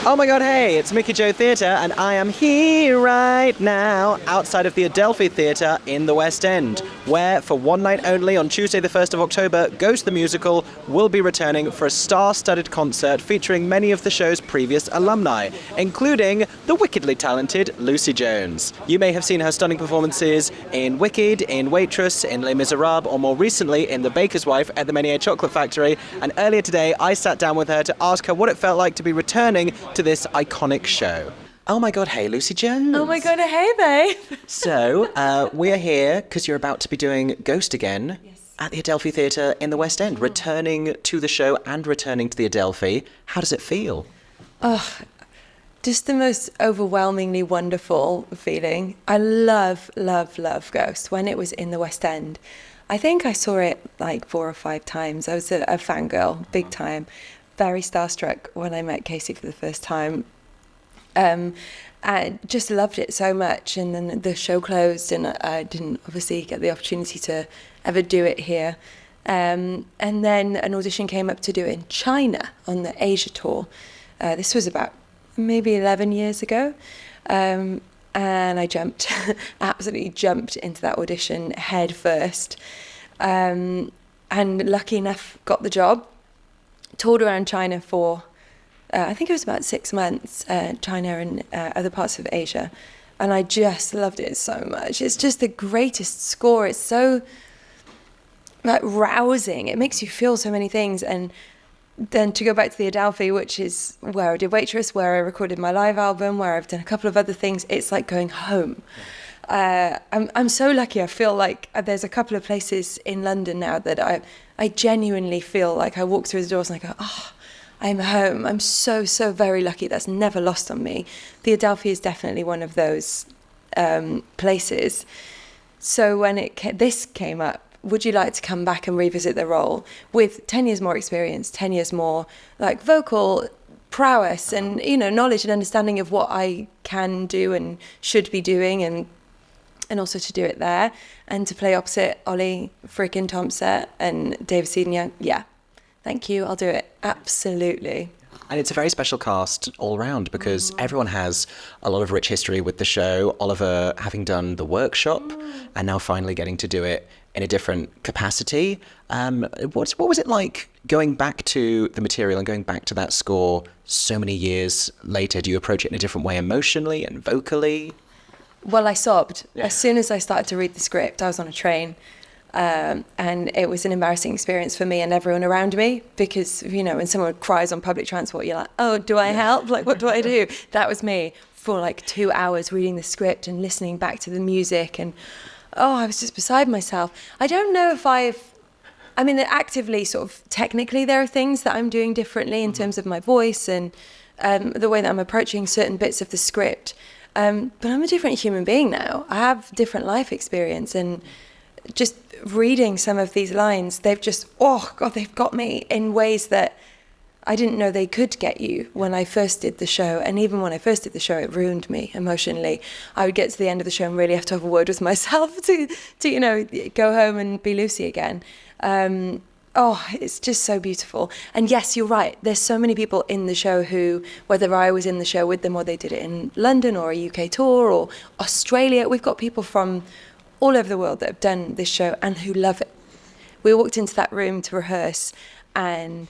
Oh my god, hey, it's MickeyJoTheatre, and I am here right now outside of the Adelphi Theatre in the West End, where for one night only on Tuesday the 1st of October, Ghost the Musical will be returning for a star-studded concert featuring many of the show's previous alumni, including the wickedly talented Lucie Jones. You may have seen her stunning performances in Wicked, in Waitress, in Les Miserables, or more recently in The Baker's Wife at the Menier Chocolate Factory, and earlier today I sat down with her to ask her what it felt like to be returning to this iconic show. Oh my god, hey, Lucie Jones. Oh my god, hey, babe. So, we are here because you're about to be doing Ghost again at the Adelphi Theatre in the West End, returning to the show and returning to the Adelphi. How does it feel? Oh, just the most overwhelmingly wonderful feeling. I love, love, love Ghost. When it was in the West End, I think I saw it like 4 or 5 times. I was a fangirl, big time. Very starstruck when I met Casey for the first time. I just loved it so much, and then the show closed and I didn't obviously get the opportunity to ever do it here. And then an audition came up to do it in China on the Asia tour. This was about maybe 11 years ago. And I jumped, absolutely jumped into that audition head first. And lucky enough, got the job. Toured around China for, I think it was about 6 months, China and other parts of Asia. And I just loved it so much. It's just the greatest score. It's so like rousing. It makes you feel so many things. And then to go back to the Adelphi, which is where I did Waitress, where I recorded my live album, where I've done a couple of other things, it's like going home. I'm so lucky. I feel like there's a couple of places in London now that I genuinely feel like I walk through the doors and I go, oh, I'm home. I'm so, so very lucky. That's never lost on me. The Adelphi is definitely one of those places. So when this came up, would you like to come back and revisit the role with 10 years more experience, 10 years more like vocal prowess and, you know, knowledge and understanding of what I can do and should be doing, and also to do it there and to play opposite Ollie freaking Thompson and David Seaton-Young. Yeah, thank you. I'll do it. Absolutely. And it's a very special cast all round because everyone has a lot of rich history with the show. Oliver having done the workshop and now finally getting to do it in a different capacity. What was it like going back to the material and going back to that score so many years later? Do you approach it in a different way emotionally and vocally? Well, I sobbed. Yeah. As soon as I started to read the script, I was on a train. And it was an embarrassing experience for me and everyone around me because, you know, when someone cries on public transport, you're like, oh, do I help? Like, what do I do? That was me for like 2 hours reading the script and listening back to the music. And, oh, I was just beside myself. I don't know if actively sort of technically there are things that I'm doing differently in terms of my voice and the way that I'm approaching certain bits of the script. But I'm a different human being now. I have different life experience, and just reading some of these lines, they've got me in ways that I didn't know they could get you when I first did the show. And even when I first did the show, it ruined me emotionally. I would get to the end of the show and really have to have a word with myself to you know, go home and be Lucy again. It's just so beautiful. And yes, you're right. There's so many people in the show who, whether I was in the show with them or they did it in London or a UK tour or Australia, we've got people from all over the world that have done this show and who love it. We walked into that room to rehearse, and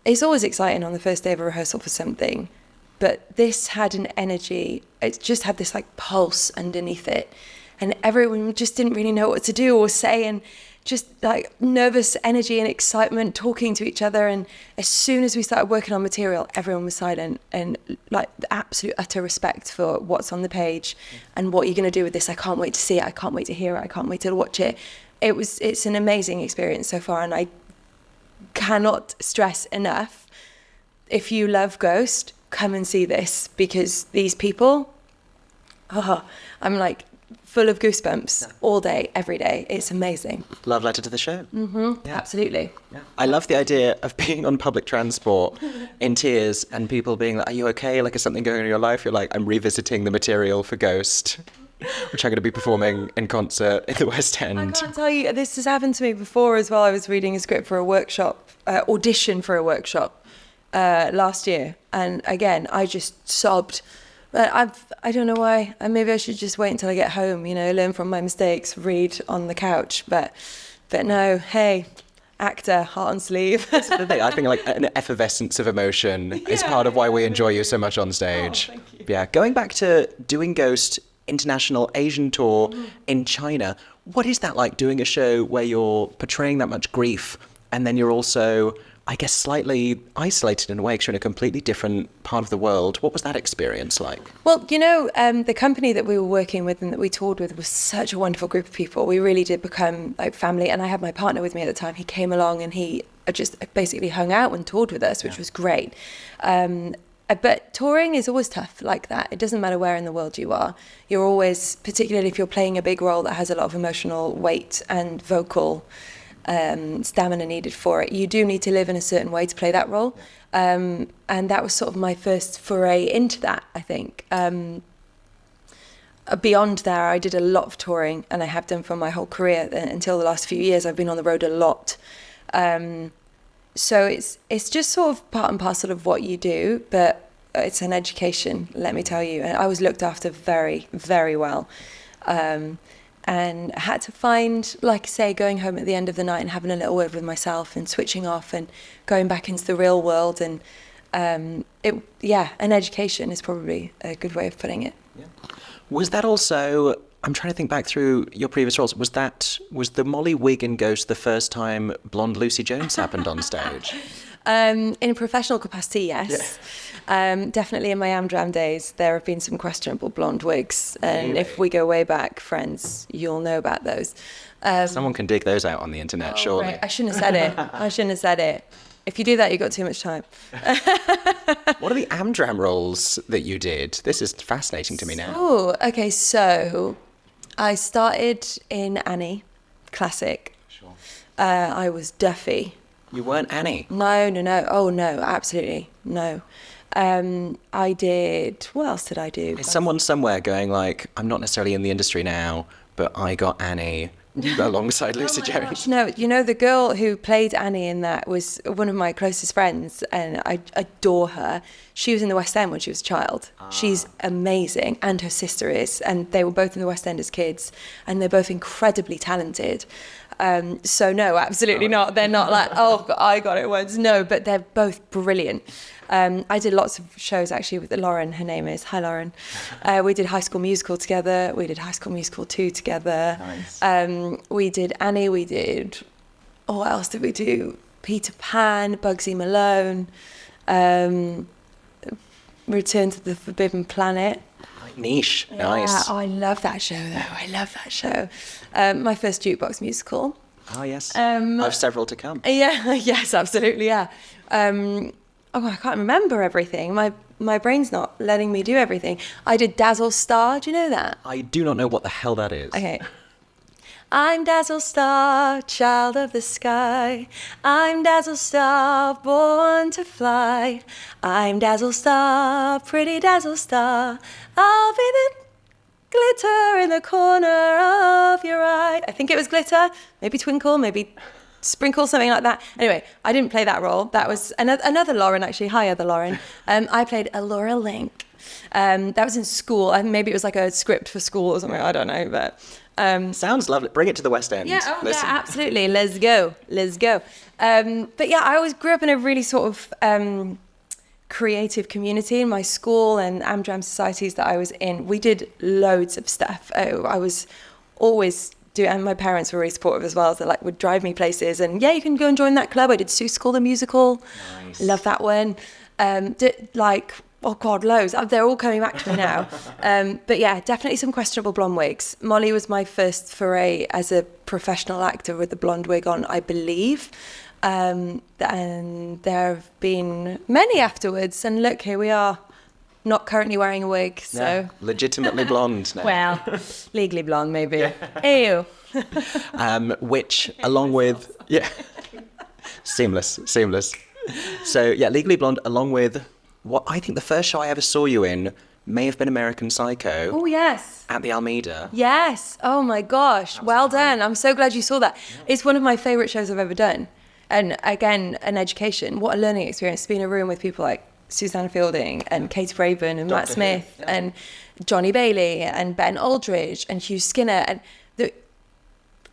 it's always exciting on the first day of a rehearsal for something, but this had an energy. It just had this like pulse underneath it, and everyone just didn't really know what to do or say, and just like nervous energy and excitement talking to each other. And as soon as we started working on material, everyone was silent, and like the absolute utter respect for what's on the page and what you're going to do with this. I can't wait to see it. I can't wait to hear it. I can't wait to watch it. It's an amazing experience so far, and I cannot stress enough, if you love Ghost, come and see this, because these people, I'm like full of goosebumps all day, every day. It's amazing. Love letter to the show. Mm-hmm. Yeah. Absolutely. Yeah. I love the idea of being on public transport in tears and people being like, are you okay? Like, is something going on in your life? You're like, I'm revisiting the material for Ghost, which I'm going to be performing in concert in the West End. I can't tell you, this has happened to me before as well. I was reading a script for a workshop, audition for a workshop, last year, and again I just sobbed. But I don't know why. And maybe I should just wait until I get home, you know, learn from my mistakes, read on the couch. But no, hey, actor, heart on sleeve. That's the thing. I think like an effervescence of emotion is part of why we enjoy you so much on stage. Oh, thank you. Yeah, going back to doing Ghost International Asian Tour in China, what is that like, doing a show where you're portraying that much grief and then you're also, I guess, slightly isolated in a way because you're in a completely different part of the world? What was that experience like? Well, you know, the company that we were working with and that we toured with was such a wonderful group of people. We really did become like family. And I had my partner with me at the time. He came along and he just basically hung out and toured with us, which was great. But touring is always tough like that. It doesn't matter where in the world you are. You're always, particularly if you're playing a big role that has a lot of emotional weight and vocal stamina needed for it, you do need to live in a certain way to play that role. And that was sort of my first foray into that, I think. Beyond there, I did a lot of touring, and I have done for my whole career. Until the last few years, I've been on the road a lot. So it's just sort of part and parcel of what you do, but it's an education, let me tell you. And I was looked after very, very well. And I had to find, like I say, going home at the end of the night and having a little word with myself and switching off and going back into the real world. And an education is probably a good way of putting it. Yeah. Was that also, I'm trying to think back through your previous roles, was the Molly wig in Ghost the first time blonde Lucie Jones happened on stage? In a professional capacity, yes. Yeah. Definitely in my amdram days, there have been some questionable blonde wigs. And Really? if we go way back, friends, you'll know about those. Someone can dig those out on the internet, surely. Right. I shouldn't have said it. If you do that, you've got too much time. What are the amdram roles that you did? This is fascinating to me now. Oh, okay. So I started in Annie, classic. Sure. I was Duffy. You weren't Annie? No. Oh, no, absolutely. No. I did, what else did I do? Is someone somewhere going like, I'm not necessarily in the industry now, but I got Annie alongside Lucie Jones? Gosh, no, you know, the girl who played Annie in that was one of my closest friends, and I adore her. She was in the West End when she was a child. She's amazing, and her sister is, and they were both in the West End as kids, and they're both incredibly talented. So no, absolutely not. They're not like, oh, I got it once. No, but they're both brilliant. I did lots of shows actually with Lauren, her name is. Hi, Lauren. We did High School Musical together. We did High School Musical 2 together. Nice. We did Annie. We did, what else did we do? Peter Pan, Bugsy Malone, Return to the Forbidden Planet. Niche. Nice. Yeah, oh, I love that show though. I love that show. My first jukebox musical. Oh, yes. I have several to come. Yeah, yes, absolutely, yeah. I can't remember everything. My brain's not letting me do everything. I did Dazzle Star. Do you know that? I do not know what the hell that is. Okay. I'm Dazzle Star, child of the sky. I'm Dazzle Star, born to fly. I'm Dazzle Star, pretty Dazzle Star. I'll be the glitter in the corner of your eye. I think it was glitter, maybe twinkle, maybe sprinkle, something like that. Anyway, I didn't play that role. That was another Lauren, actually. Hi, other Lauren. I played Laura Link. That was in school. I think maybe it was like a script for school or something. I don't know, but... Sounds lovely. Bring it to the West End. Yeah, yeah, absolutely. Let's go. But yeah, I always grew up in a really sort of creative community in my school and amdram societies that I was in. We did loads of stuff. I was always doing, and my parents were really supportive as well. So like would drive me places, and yeah, you can go and join that club. I did Sue School the musical. Nice. Love that one. Did like. Oh God, loads. They're all coming back to me now. But yeah, definitely some questionable blonde wigs. Molly was my first foray as a professional actor with the blonde wig on, I believe. And there have been many afterwards. And look, here we are, not currently wearing a wig. So Yeah, legitimately blonde now. well, legally blonde maybe. Ew. Which, along with... Yeah. Seamless. So yeah, legally blonde, along with... What I think the first show I ever saw you in may have been American Psycho. Oh, yes. At the Almeida. Yes. Oh, my gosh. Well done. I'm so glad you saw that. Yeah. It's one of my favourite shows I've ever done. And again, an education, what a learning experience to be in a room with people like Susanna Fielding and Katie Craven and Matt Smith and Johnny Bailey and Ben Aldridge and Hugh Skinner. And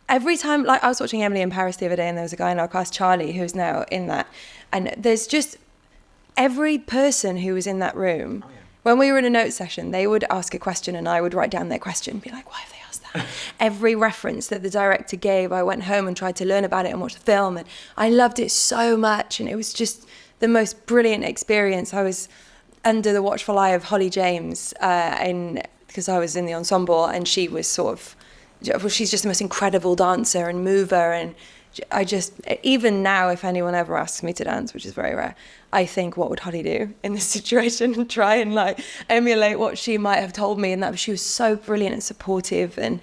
every time, like I was watching Emily in Paris the other day, and there was a guy in our class, Charlie, who's now in that. And there's just every person who was in that room. When we were in a note session, they would ask a question and I would write down their question, be like, why have they asked that? Every reference that the director gave, I went home and tried to learn about it and watch the film. And I loved it so much. And it was just the most brilliant experience. I was under the watchful eye of Holly James because I was in the ensemble, and she was she's just the most incredible dancer and mover. And I just, even now, if anyone ever asks me to dance, which is very rare, I think, what would Holly do in this situation, and try and like emulate what she might have told me. And that she was so brilliant and supportive. And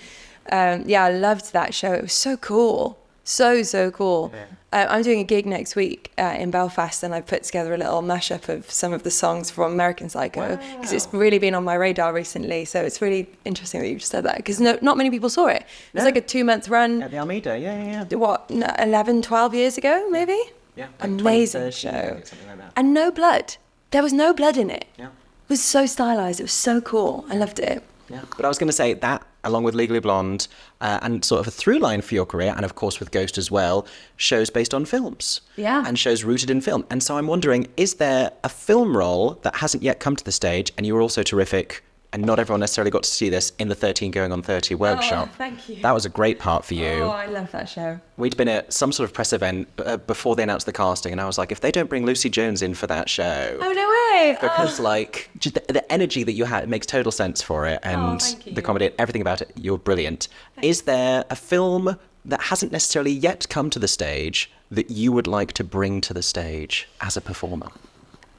I loved that show. It was so cool. So cool. Yeah. I'm doing a gig next week in Belfast, and I've put together a little mashup of some of the songs from American Psycho, because it's really been on my radar recently. So it's really interesting that you just said that, because not many people saw it. It was like a 2-month run. At the Almeida, yeah. What, 11, 12 years ago, maybe? Yeah. Like amazing show. Something like that. And no blood. There was no blood in it. Yeah. It was so stylized. It was so cool. I loved it. Yeah. But I was going to say that, along with Legally Blonde, and sort of a through line for your career, and of course with Ghost as well, shows based on films. Yeah. And shows rooted in film. And so I'm wondering, is there a film role that hasn't yet come to the stage, and you were also terrific, and not everyone necessarily got to see this, in the 13 Going on 30 workshop? Oh, thank you. That was a great part for you. Oh, I love that show. We'd been at some sort of press event before they announced the casting, and I was like, if they don't bring Lucie Jones in for that show... Oh, no way! Because, just the energy that you had, it makes total sense for it, and the comedy, everything about it, you're brilliant. Is there a film that hasn't necessarily yet come to the stage that you would like to bring to the stage as a performer?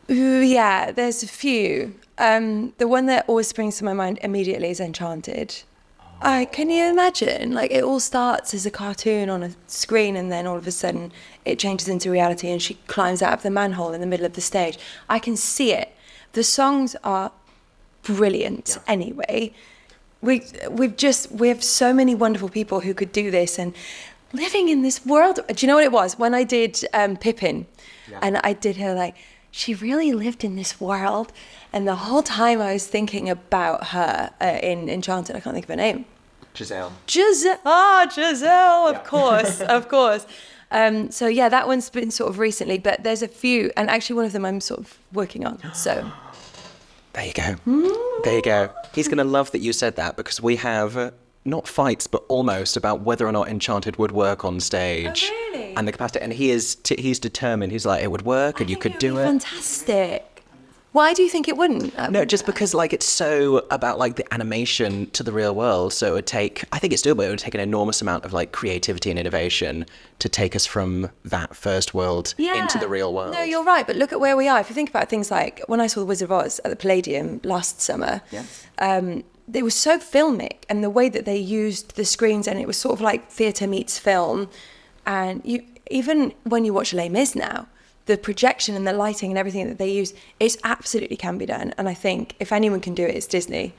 Yeah, there's a few. The one that always springs to my mind immediately is Enchanted. Can you imagine? Like, it all starts as a cartoon on a screen, and then all of a sudden it changes into reality, and she climbs out of the manhole in the middle of the stage. I can see it. The songs are brilliant anyway. We have so many wonderful people who could do this, and living in this world. Do you know what it was? When I did Pippin, and I did her like, she really lived in this world. And the whole time I was thinking about her in Enchanted. I can't think of her name. Giselle, of course, of course. So yeah, that one's been sort of recently, but there's a few, and actually one of them I'm sort of working on, so. There you go. There you go. He's going to love that you said that, because we have not fights, but almost, about whether or not Enchanted would work on stage. Oh, really? And the capacity, and he's determined. He's like, it would work, and you could do it. Fantastic. Why do you think it wouldn't? No, just because it's so about the animation to the real world. So it would take, I think it's doable, it would take an enormous amount of creativity and innovation to take us from that first world into the real world. No, you're right. But look at where we are. If you think about things like when I saw The Wizard of Oz at the Palladium last summer, it was so filmic, and the way that they used the screens, and it was sort of like theatre meets film. And even when you watch Les Mis now, the projection and the lighting and everything that they use, it absolutely can be done. And I think if anyone can do it, it's Disney.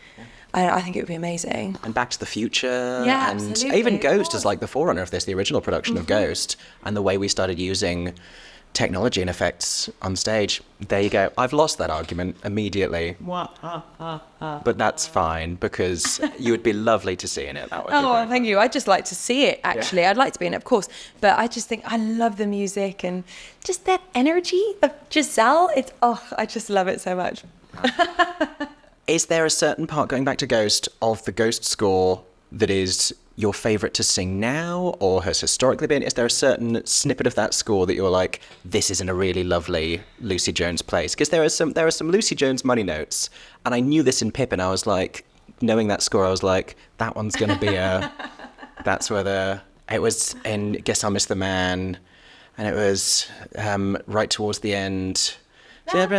I think it would be amazing. And Back to the Future. Yeah, and absolutely. Even Ghost is the forerunner of this, the original production of Ghost, and the way we started using technology and effects on stage. There you go. I've lost that argument immediately. But that's fine, because you would be lovely to see in it. That would be well, thank you. I'd just like to see it, actually. Yeah. I'd like to be in it, of course. But I just think I love the music and just that energy of Giselle. I just love it so much. Is there a certain part, going back to Ghost, of the Ghost score that is your favourite to sing now, or has historically been? Is there a certain snippet of that score that you're like, this is in a really lovely Lucie Jones place? Because there are some Lucie Jones money notes, and I knew this in Pippin. I was like, knowing that score, I was like, that one's going to be that's where it was in Guess I'll Miss the Man, and it was right towards the end. That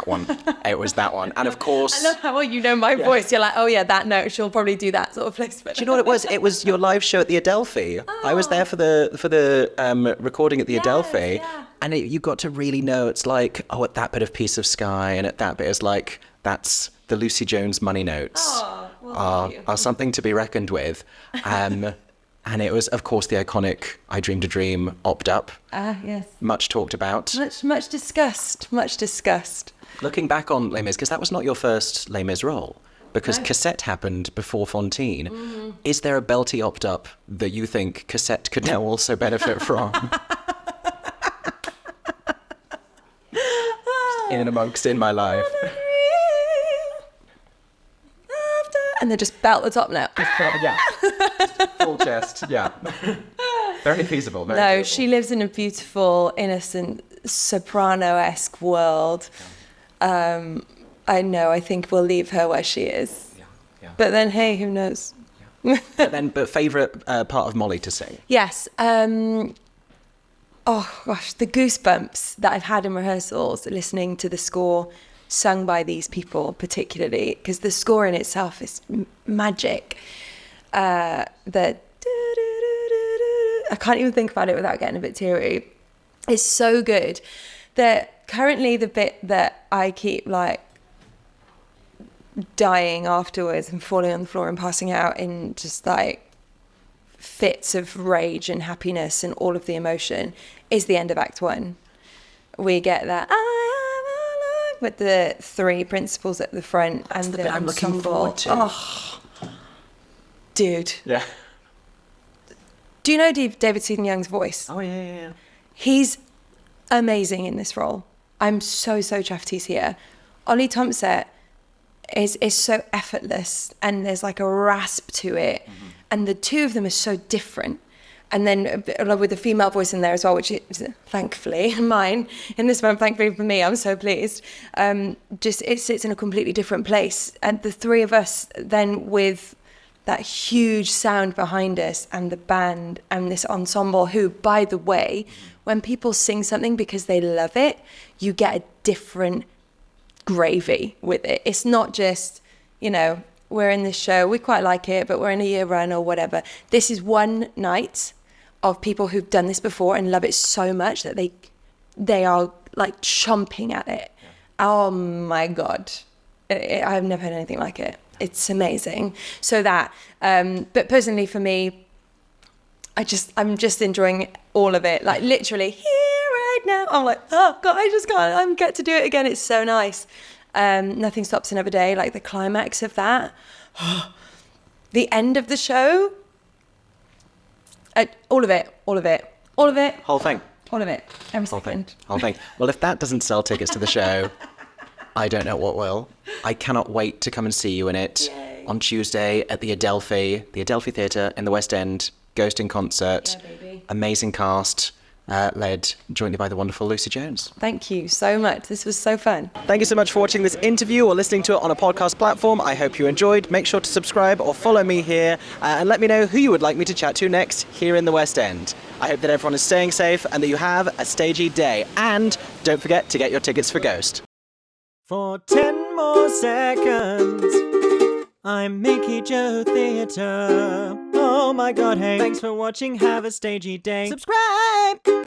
one. It was that one. And of course... I love how well you know my voice. You're like, oh yeah, that note, she'll probably do that sort of placement. Do you know what it was? It was your live show at the Adelphi. Oh. I was there for the recording at the Adelphi. Yeah. And you got to really know, it's like, at that bit of Piece of Sky, and at that bit is that's the Lucie Jones money notes. Oh, well, are something to be reckoned with. And it was, of course, the iconic I Dreamed a Dream opt up. Ah, yes. Much talked about. Much discussed. Much discussed. Looking back on Les Mis, because that was not your first Les Mis role, because Cassette happened before Fantine. Mm-hmm. Is there a belty opt-up that you think Cassette could now also benefit from? In and amongst In My Life. And they just belt the top now. Yeah. Full chest, yeah. Very feasible. Very No, feasible. she lives in a beautiful, innocent, soprano-esque world. I know, I think we'll leave her where she is. Yeah. But then, hey, who knows? But favourite part of Molly to sing? Yes. Oh, gosh, the goosebumps that I've had in rehearsals listening to the score sung by these people particularly, because the score in itself is magic. I can't even think about it without getting a bit teary. It's so good that currently the bit that I keep like dying afterwards and falling on the floor and passing out in just like fits of rage and happiness and all of the emotion is the end of Act 1. We get that I am alive with the three principals at the front. That's and the the bit I'm looking ensemble. forward to. Oh, dude. Yeah. Do you know David Stephen Young's voice? Oh, yeah. He's amazing in this role. I'm so chuffed he's here. Ollie Thompson is so effortless, and there's like a rasp to it. Mm-hmm. And the two of them are so different. And then with the female voice in there as well, which is thankfully mine in this moment, thankfully for me, I'm so pleased. Just it sits in a completely different place. And the three of us then with that huge sound behind us and the band and this ensemble who, by the way, when people sing something because they love it, you get a different gravy with it. It's not just, we're in this show, we quite like it, but we're in a year run or whatever. This is one night of people who've done this before and love it so much that they are like chomping at it. Yeah. Oh my God. I've never heard anything like it. It's amazing. So that, but personally for me, I'm just enjoying all of it. Like literally here right now, I'm like, oh God, I just can't, get to do it again. It's so nice. Nothing Stops Another Day, like the climax of that. The end of the show, all of it. Whole thing. All of it. Every second. Whole thing. Well, if that doesn't sell tickets to the show, I don't know what will. I cannot wait to come and see you in it. Yay. On Tuesday at the Adelphi Theatre in the West End. Ghost in concert. Yeah, baby. Amazing cast, led jointly by the wonderful Lucie Jones. Thank you so much. This was so fun. Thank you so much for watching this interview or listening to it on a podcast platform. I hope you enjoyed. Make sure to subscribe or follow me here and let me know who you would like me to chat to next here in the West End. I hope that everyone is staying safe and that you have a stagey day. And don't forget to get your tickets for Ghost. For 10 more seconds, I'm MickeyJoTheatre. Oh my God, hey. Thanks for watching. Have a stagey day. Subscribe!